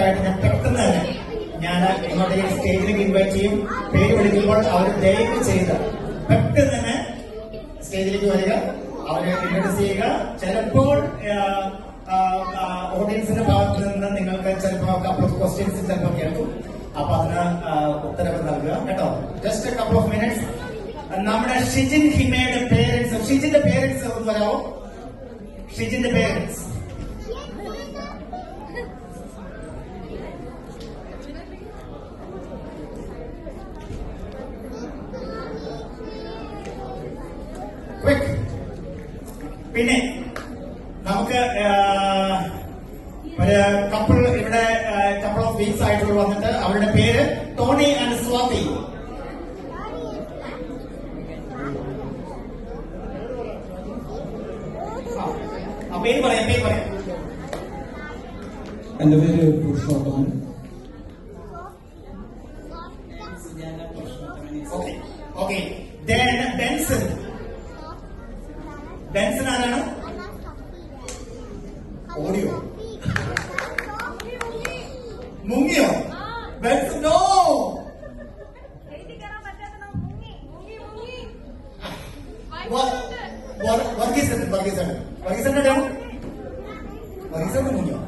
ആയിട്ട് ഞാൻ പെട്ടെന്ന് തന്നെ ഞാൻ ഇങ്ങോട്ടേക്ക് സ്റ്റേജിലേക്ക് ഇൻവൈറ്റ് ചെയ്യും. പേര് വിളിക്കുമ്പോൾ അവർ ദയവ് ചെയ്ത് പെട്ടെന്ന് തന്നെ സ്റ്റേജിലേക്ക് വരിക, അവരെ ഇൻട്രൊഡ്യൂസ് ചെയ്യുക. ചിലപ്പോൾ ഓഡിയൻസിന്റെ ഭാഗത്ത് നിന്ന് നിങ്ങൾക്ക് ചിലപ്പോൾ കപ്പിൾ ഓഫ് ക്വസ്റ്റ്യൻസ് ചിലപ്പോൾ കേൾക്കും. അപ്പൊ അതിന് ഉത്തരവ് നൽകുക കേട്ടോ. Just A couple of minutes. നമ്മുടെ ഷിജിൻ ഹിമയുടെ പേരൻസ്, ഷിജിന്റെ പേരൻസ് ഒന്ന് വരാമോ? ഷിജിന്റെ പേരൻസ് പിന്നെ നമുക്ക് ഒരു കപ്പിൾ ഇവിടെ കപ്പിൾ ഓഫ് വീക്സ് ആയിട്ടുള്ള വന്നിട്ട് അവരുടെ പേര് ടോണി ആൻഡ് സ്വാതി. പേര് പറയാം, പേര് പറയാം. എന്റെ പേര് പുരുഷോത്തമൻ. ഓക്കെ. ബെൻസൺ. ബെൻസൺ ആരാണ്? ഓടിയോ? മുങ്ങിയോ? Benson no. വർഗീസന്റെ മുങ്ങിയോ? വർഗീസന്റെ മുങ്ങിയോ?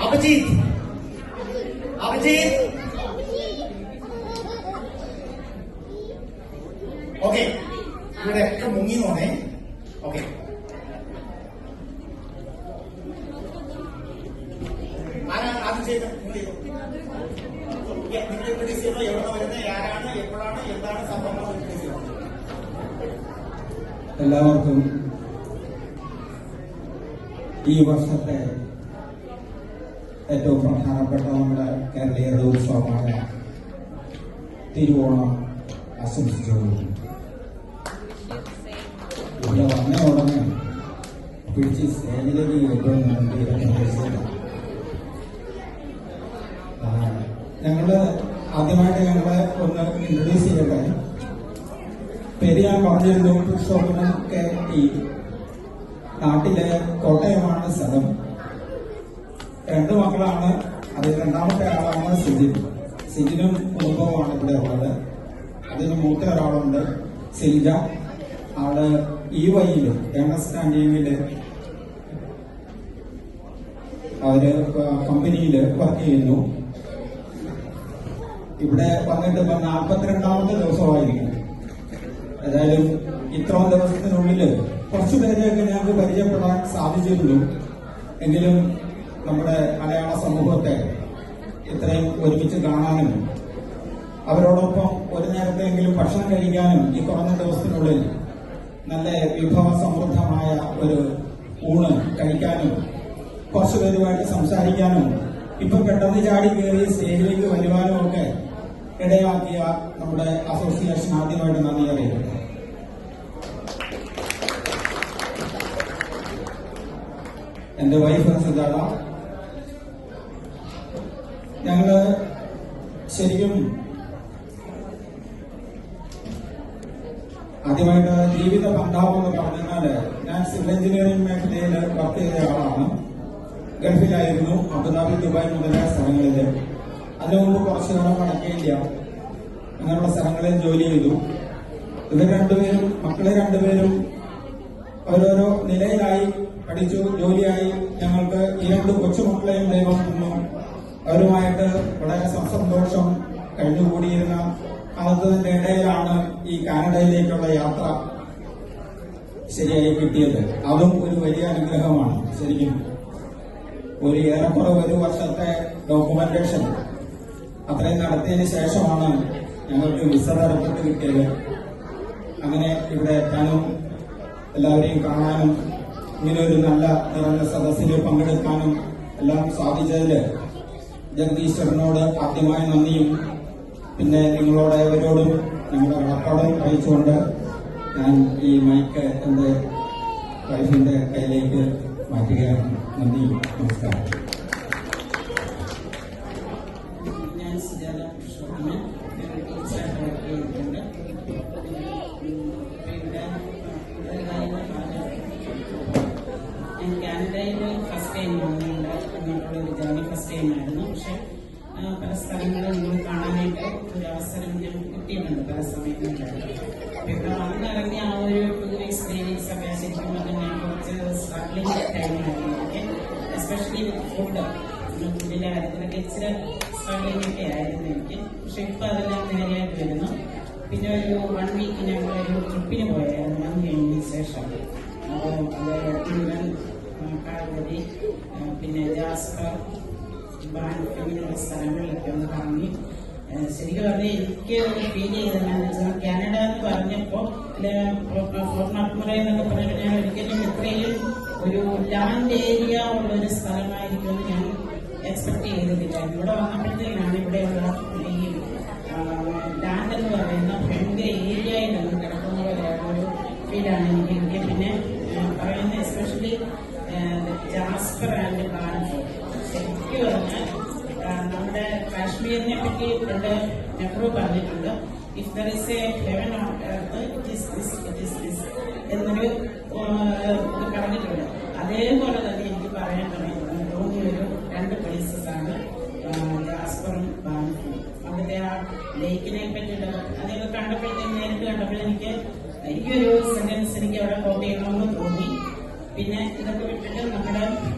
അഭിജിത്ത്. ഓക്കെ, ഇവിടെ ഒക്കെ മുങ്ങി നോണേ. ഓക്കെ, ആദ്യം ചെയ്ത് നിങ്ങൾ ഇൻട്രൊഡ്യൂസ് ചെയ്യുന്നത് എവിടെ വരുന്നത്, ആരാണ്, എപ്പോഴാണ്, എന്താണ് സംഭവം ഇൻട്രൊഡ്യൂസ് ചെയ്യുന്നത്? എല്ലാവർക്കും ഈ വർഷത്തെ ഏറ്റവും പ്രധാനപ്പെട്ട നമ്മുടെ കേരളീയരുടെ ഉത്സവമായ തിരുവോണം ആശംസിച്ചു. ഇവിടെ വന്ന ഉടനെ പിടിച്ച് സ്റ്റേജിലേക്ക് ഏറ്റവും ഞങ്ങള് ആദ്യമായിട്ട് ഞങ്ങളെ ഒന്ന് ഇൻട്രൊഡ്യൂസ് ചെയ്യട്ടെ. പേര് ഞാൻ പറഞ്ഞിരുന്നു, പുരുഷോത്തമൻ കെ ടി. നാട്ടിലെ കോട്ടയമാണ് സ്ഥലം. 2 മക്കളാണ്. അതിൽ രണ്ടാമത്തെ ആളാണ് സിജിൻ. സിജിനും കുടുംബവുമാണ് ഇവിടെ ഉള്ളത്. അതിന് മൂത്ത ഒരാളുണ്ട് സിൽജ. ആള് EYയില് അണ്ടർസ്റ്റാൻഡിങ്ങില് അവര് കമ്പനിയില് വർക്ക് ചെയ്യുന്നു. ഇവിടെ വന്നിട്ട് ഇപ്പൊ 42ാമത്തെ ദിവസമായിരിക്കും. ഏതായാലും ഇത്രയും ദിവസത്തിനുള്ളില് കുറച്ചുപേരെയൊക്കെ ഞങ്ങൾക്ക് പരിചയപ്പെടാൻ സാധിച്ചിരുന്നു. എങ്കിലും നമ്മുടെ മലയാള സമൂഹത്തെ ഇത്രയും ഒരുമിച്ച് കാണാനും അവരോടൊപ്പം ഒരു നേരത്തെങ്കിലും ഭക്ഷണം കഴിക്കാനും ഈ കുറഞ്ഞ ദിവസത്തിനുള്ളിൽ നല്ല വിഭവ സമൃദ്ധമായ ഒരു ഊണ് കഴിക്കാനും കുറച്ചുപേരുമായിട്ട് സംസാരിക്കാനും ഇപ്പൊ പെട്ടെന്ന് ചാടി കയറി സ്റ്റേജിലേക്ക് വരുവാനും ഒക്കെ ഇടയാക്കിയ നമ്മുടെ അസോസിയേഷൻ ആദ്യമായിട്ട് നന്ദി അറിയിക്കുന്നു. എന്റെ വൈഫ് സുജാത. ഞങ്ങള് ശരിക്കും ആദ്യമായിട്ട് ജീവിത ബന്ധാവെന്ന് പറഞ്ഞാല് ഞാൻ സിവിൽ എഞ്ചിനീയറിംഗ് മേഖലയിൽ വർക്ക് ചെയ്ത ആളാണ്. ഗൾഫിലായിരുന്നു, അബുദാബി, ദുബായ് മുതലായ സ്ഥലങ്ങളില്. അതിനു മുമ്പ് കുറച്ചു കാലം വടക്കേന്ത്യ അങ്ങനെയുള്ള സ്ഥലങ്ങളിൽ ജോലി ചെയ്തു. ഇവർ രണ്ടുപേരും, മക്കളെ രണ്ടുപേരും ഓരോരോ നിലയിലായി പഠിച്ചു, ജോലിയായി. ഞങ്ങൾക്ക് ഈ 2 കൊച്ചുമക്കളെയും ദൈവം തന്നു. അവരുമായിട്ട് വളരെ സന്തോഷം കഴിഞ്ഞുകൂടിയിരുന്ന കാലത്തിന്റെ ഇടയിലാണ് ഈ കാനഡയിലേക്കുള്ള യാത്ര ശരിയായി കിട്ടിയത്. അതും ഒരു വലിയ അനുഗ്രഹമാണ്. ശരിക്കും ഒരു ഏറെക്കുറെ 1 വർഷത്തെ ഡോക്യുമെന്റേഷൻ അത്രയും നടത്തിയതിന് ശേഷമാണ് ഞങ്ങൾക്ക് വിസ തരപ്പെട്ട് കിട്ടിയത്. അങ്ങനെ ഇവിടെ എത്താനും എല്ലാവരെയും കാണാനും ഇങ്ങനെ ഒരു നല്ല നിറഞ്ഞ സദസ്സിൽ പങ്കെടുക്കാനും എല്ലാം സാധിച്ചതില് ജഗദീശ്വരനോട് ആദ്യമായി നന്ദിയും പിന്നെ നിങ്ങളോട് ഏവരോടും നിങ്ങളുടെ കടപ്പാടും അറിയിച്ചുകൊണ്ട് ഞാൻ ഈ മൈക്ക് എന്റെ വൈഫിന്റെ കയ്യിലേക്ക് മാറ്റുകയാണ്. നന്ദി, നമസ്കാരം. ഞാൻ സുജാത പുരുഷോത്തമൻ, തീർച്ചയായിട്ടും സ്ഥലങ്ങൾ നിങ്ങൾ കാണാനായിട്ട് ഒരു അവസരം ഞാൻ കിട്ടിയിട്ടുണ്ട് പല സമയങ്ങളിലും. ഇപ്പൊ വന്നിറങ്ങിയ ആ ഒരു 2 weeks 3 weeks ഒക്കെ ശരിക്കും പറഞ്ഞാൽ കുറച്ച് സ്ട്രഗ്ലിംഗ് ടൈമായിരുന്നു എനിക്ക്, എസ്പെഷ്യലി വിത്ത് ഫുഡിന്റെ കാര്യത്തിലൊക്കെ ഇച്ചിരി സ്ട്രഗ്ലിംഗ് ഒക്കെ ആയിരുന്നു എനിക്ക്. പക്ഷെ ഇപ്പൊ അതെല്ലാം നേരെയായിട്ട് വരുന്നു. പിന്നെ ഒരു 1 week ഞങ്ങൾ ഒരു ട്രിപ്പിന് പോയായിരുന്നു അത് കഴിഞ്ഞതിന് ശേഷം. അപ്പോൾ അത് മുഴുവൻ കാൽവരി, പിന്നെ ജാസ്പർ, ബാൻഫ് ഇങ്ങനെയുള്ള സ്ഥലങ്ങളിലൊക്കെ ഒന്ന് കറങ്ങി. ശരിക്കും പറഞ്ഞാൽ എനിക്ക് ഫീൽ ചെയ്തതെന്നു വെച്ചാൽ കാനഡ എന്ന് പറഞ്ഞപ്പോ ഫോർട്ട് മക്മുറ എന്നൊക്കെ പറഞ്ഞപ്പോൾ ഞാൻ ഒരിക്കലും ഇത്രയും ഒരു ലാൻഡ് ഏരിയ ഉള്ള ഒരു സ്ഥലമായിരിക്കുമെന്ന് ഞാൻ എക്സ്പെക്ട് ചെയ്തിട്ടില്ല. ഇവിടെ വന്നപ്പോഴത്തേക്കാണ് ഇവിടെയുള്ള ഈ ലാൻഡ് എന്ന് പറയുന്ന ഭയങ്കര ഏരിയയിലാണ് കിടക്കുന്ന പോലെയുള്ള ഒരു ഫീലാണ് എനിക്ക് കിട്ടിയത്. പിന്നെ പറയുന്നത് എസ്പെഷ്യലി ജാസ്പർ ആൻഡ് ബാൻഫ് ശരിക്കും പറഞ്ഞാൽ നമ്മുടെ കാശ്മീരിനെ പറ്റി നെഹ്റു പറഞ്ഞിട്ടുണ്ട്, if there is A heaven on earth it is this എന്നൊരു ഇത് പറഞ്ഞിട്ടുണ്ട്. അതേപോലെ തന്നെ എനിക്ക് പറയാൻ തോന്നിയ ഒരു 2 പ്ലേസസ് ആണ് ജാസ്പറും ബാൻഫും. അവിടുത്തെ ആ ലേക്കിനെ പറ്റിയിട്ട് അതൊക്കെ കണ്ടപ്പോഴത്തേക്ക് നേരിട്ട് കണ്ടപ്പോഴെനിക്ക് ഈ ഒരു സെന്റൻസ് എനിക്ക് അവിടെ കോട്ട് ചെയ്യണമെന്ന് തോന്നി. പിന്നെ ഇതൊക്കെ വിട്ടിട്ട്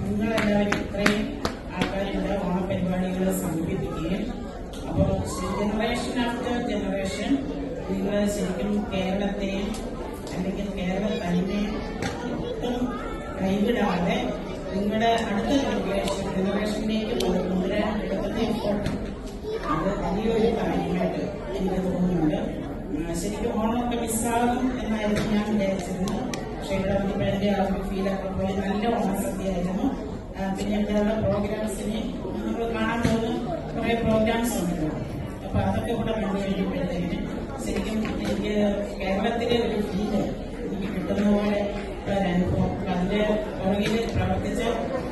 നിങ്ങളെല്ലാവരും ഇത്രയും ആൾക്കാരുടെ ഓണപരിപാടികൾ സംഘടിപ്പിക്കുകയും അപ്പോൾ ജനറേഷൻ ആഫ്റ്റർ ജനറേഷൻ നിങ്ങൾ ശരിക്കും കേരളത്തെയും അല്ലെങ്കിൽ കേരള തനിമയും ഒട്ടും കൈവിടാതെ നിങ്ങളുടെ അടുത്ത ജനറേഷനിലേക്ക് നിങ്ങളുടെ എടുക്കുന്ന എഫോർട്ട് അത് വലിയൊരു കാര്യമായിട്ട് എനിക്ക് തോന്നുന്നുണ്ട്. ശരിക്കും ഓണമൊക്കെ മിസ്സാകും എന്നായിരുന്നു ഞാൻ വിചാരിച്ചിരുന്നത്. പക്ഷെ ഇവിടെ വന്നപ്പോഴത്തെ ആ ഒരു ഫീലൊക്കെ പോയി നല്ല ഓണസദ്യയായിരുന്നു. പിന്നെ ഇവിടെയുള്ള പ്രോഗ്രാംസിന് നമ്മൾ കാണാൻ പോകുന്ന കുറെ പ്രോഗ്രാംസ് ഉണ്ടല്ലോ, അപ്പൊ അതൊക്കെ ഇവിടെ കണ്ടു കഴിഞ്ഞപ്പോഴത്തേക്കിന് ശരിക്കും എനിക്ക് കേരളത്തിലെ ഒരു ഫീല് എനിക്ക് കിട്ടുന്ന പോലെ ഒരു അനുഭവം. അതിന്റെ പുറകിൽ പ്രവർത്തിച്ച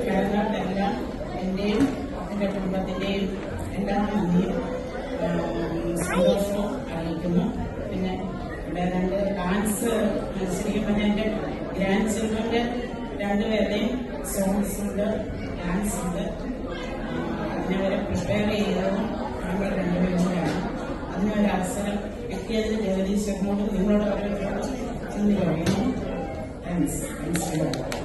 കേരളത്തിലെല്ലാം എന്റെയും എന്റെ കുടുംബത്തിന്റെയും എല്ലാ നന്ദിയും സന്തോഷവും അറിയിക്കുന്നു. പിന്നെ ഇവിടെ 2 ഡാൻസ് ശരിക്കും പറഞ്ഞാൽ എന്റെ ഗ്രാൻഡ് ചിൽഡ്രന്റെ 2 പേരുടെയും സോങ്സ് ഉണ്ട്, ഡാൻസ് ഉണ്ട്. അതിനവരെ പ്രിപ്പയർ ചെയ്തതും നമ്മൾ 2 പേരും കൂടെയാണ്. അതിനൊരു അവസരം കിട്ടിയതിന് ജഗദീശ്വരനോടും നിങ്ങളോട് ഓരോരുത്തരോടും നന്ദി പറയുന്നു. താങ്ക്സ്.